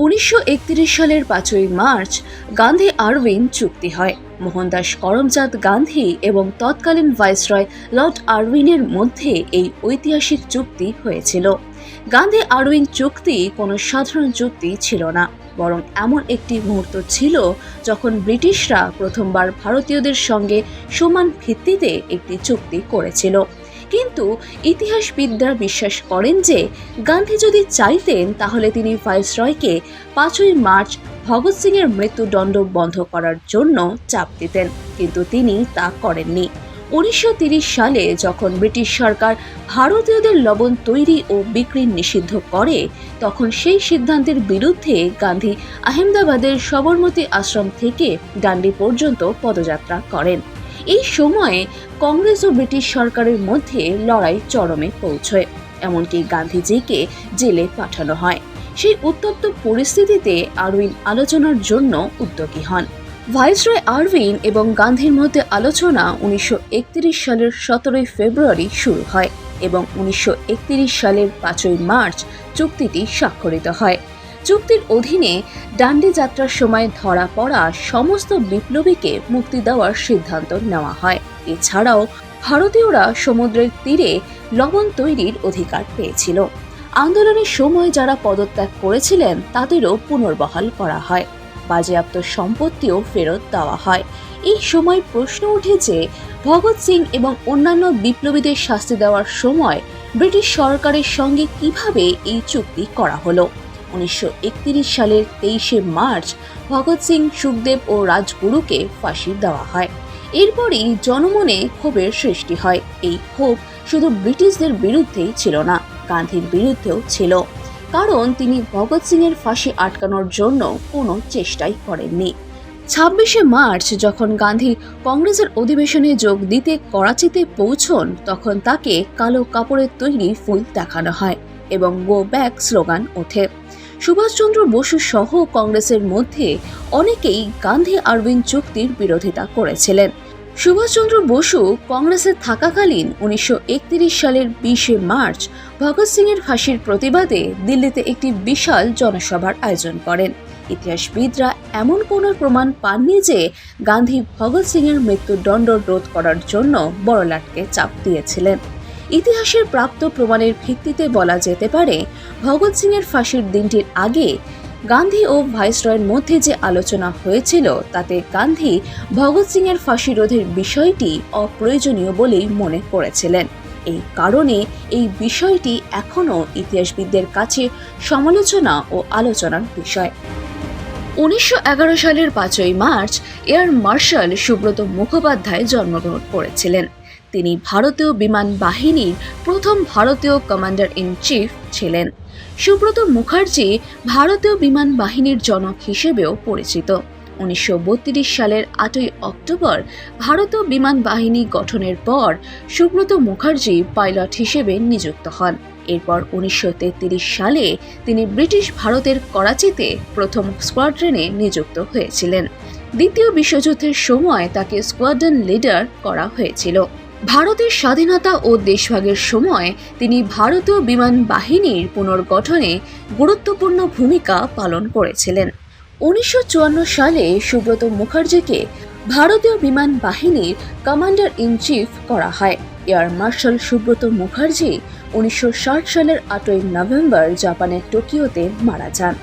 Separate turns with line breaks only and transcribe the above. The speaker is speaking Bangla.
1931 সালের 5ই মার্চ গান্ধী আরউইন চুক্তি হয়। মোহনদাস করমচাঁদ গান্ধী এবং তৎকালীন ভাইসরয় লর্ড আরউইনের মধ্যে এই ঐতিহাসিক চুক্তি হয়েছিল। গান্ধী আরউইন চুক্তি কোনো সাধারণ চুক্তি ছিল না, বরং এমন একটি মুহূর্ত ছিল যখন ব্রিটিশরা প্রথমবার ভারতীয়দের সঙ্গে সমান ভিত্তিতে একটি চুক্তি করেছিল। কিন্তু ইতিহাসবিদরা বিশ্বাস করেন যে গান্ধী যদি চাইতেন তাহলে তিনি ভাইসরয়কে 5ই মার্চ ভগৎ সিং এর মৃত্যুদণ্ড বন্ধ করার জন্য চাপ দিতেন, কিন্তু তিনি তা করেননি। 1930 সালে যখন ব্রিটিশ সরকার ভারতীয়দের লবণ তৈরি ও বিক্রি নিষিদ্ধ করে, তখন সেই সিদ্ধান্তের বিরুদ্ধে গান্ধী আহমেদাবাদের সবরমতী আশ্রম থেকে ডান্ডি পর্যন্ত পদযাত্রা করেন। এই সময়ে কংগ্রেস ও ব্রিটিশ সরকারের মধ্যে লড়াই চরমে পৌঁছয়, এমনকি গান্ধীজিকে জেলে পাঠানো হয়। সেই উত্তপ্ত পরিস্থিতিতে আরউইন আলোচনার জন্য উদ্যোগী হন। ভাইসরয় আরউইন এবং গান্ধীর মধ্যে আলোচনা 1931 সালের 17ই ফেব্রুয়ারি শুরু হয় এবং 1931 সালের 5ই মার্চ চুক্তিটি স্বাক্ষরিত হয়। চুক্তির অধীনে ডান্ডি যাত্রার সময় ধরা পড়া সমস্ত বিপ্লবীকে মুক্তি দেওয়ার সিদ্ধান্ত নেওয়া হয়। এছাড়াও ভারতীয়রা সমুদ্রের তীরে লবণ তৈরির অধিকার পেয়েছিল। আন্দোলনের সময় যারা পদত্যাগ করেছিলেন তাদেরও পুনর্বহাল করা হয়, বাজেয়াপ্ত সম্পত্তিও ফেরত দেওয়া হয়। এই সময় প্রশ্ন ওঠে যে ভগৎ সিং এবং অন্যান্য বিপ্লবীদের শাস্তি দেওয়ার সময় ব্রিটিশ সরকারের সঙ্গে কিভাবে এই চুক্তি করা হলো। 1931 সালের 23শে মার্চ ভগৎ সিং, সুখদেব ও রাজগুরুকে ফাঁসি দেওয়া হয়। এরপরই জনমনে ক্ষোভের সৃষ্টি হয়। এই ক্ষোভ শুধু ব্রিটিশদের বিরুদ্ধেই ছিল না, গান্ধীর বিরুদ্ধেও ছিল, কারণ তিনি ভগৎ সিং এর ফাঁসি আটকানোর জন্য কোনো চেষ্টাই করেননি। 26শে মার্চ যখন গান্ধী কংগ্রেসের অধিবেশনে যোগ দিতে করাচিতে পৌঁছন, তখন তাকে কালো কাপড়ের তৈরি ফুল দেখানো হয় এবং গো ব্যাক স্লোগান ওঠে। সুভাষচন্দ্র বসু সহ কংগ্রেসের মধ্যে অনেকেই গান্ধী আরউইন চুক্তির বিরোধিতা করেছিলেন। সুভাষচন্দ্র বসু কংগ্রেসে থাকাকালীন 1931 সালের 20শে মার্চ ভগৎ সিং এর ফাঁসির প্রতিবাদে দিল্লিতে একটি বিশাল জনসভার আয়োজন করেন। ইতিহাসবিদরা এমন কোনো প্রমাণ পাননি যে গান্ধী ভগৎ সিং এর মৃত্যুদণ্ড রোধ করার জন্য বড়লাটকে চাপ দিয়েছিলেন। ইতিহাসের প্রাপ্ত প্রমাণের ভিত্তিতে বলা যেতে পারে, ভগৎ সিং এর ফাঁসির দিনটির আগে গান্ধী ও ভাইসরয়ের মধ্যে যে আলোচনা হয়েছিল তাতে গান্ধী ভগৎ সিং এর ফাঁসি রোধের বিষয়টি অপ্রয়োজনীয় বলেই মনে করেছিলেন। এই কারণে এই বিষয়টি এখনও ইতিহাসবিদদের কাছে সমালোচনা ও আলোচনার বিষয়। 1911 সালের 5ই মার্চ এয়ার মার্শাল সুব্রত মুখোপাধ্যায় জন্মগ্রহণ করেছিলেন। তিনি ভারতীয় বিমান বাহিনীর প্রথম ভারতীয় কমান্ডার ইন চিফ ছিলেন। সুব্রত মুখার্জি ভারতীয় বিমান বাহিনীর জনক হিসেবেও পরিচিত। 1932 সালের 8ই অক্টোবর ভারতীয় বিমান বাহিনী গঠনের পর সুব্রত মুখার্জি পাইলট হিসেবে নিযুক্ত হন। এরপর 1933 সালে তিনি ব্রিটিশ ভারতের করাচিতে প্রথম স্কোয়াড্রনে নিযুক্ত হয়েছিলেন। দ্বিতীয় বিশ্বযুদ্ধের সময় তাকে স্কোয়াড্রন লিডার করা হয়েছিল। ভারতের স্বাধীনতা ও দেশভাগের সময় তিনি ভারতীয় বিমান বাহিনীর পুনর্গঠনে গুরুত্বপূর্ণ ভূমিকা পালন করেছিলেন। 1954 সালে সুব্রত মুখার্জিকে ভারতীয় বিমান বাহিনীর কমান্ডার ইন চিফ করা হয়। এয়ার মার্শাল সুব্রত মুখার্জি 1960 সালের 8ই নভেম্বর জাপানের টোকিওতে মারা যান।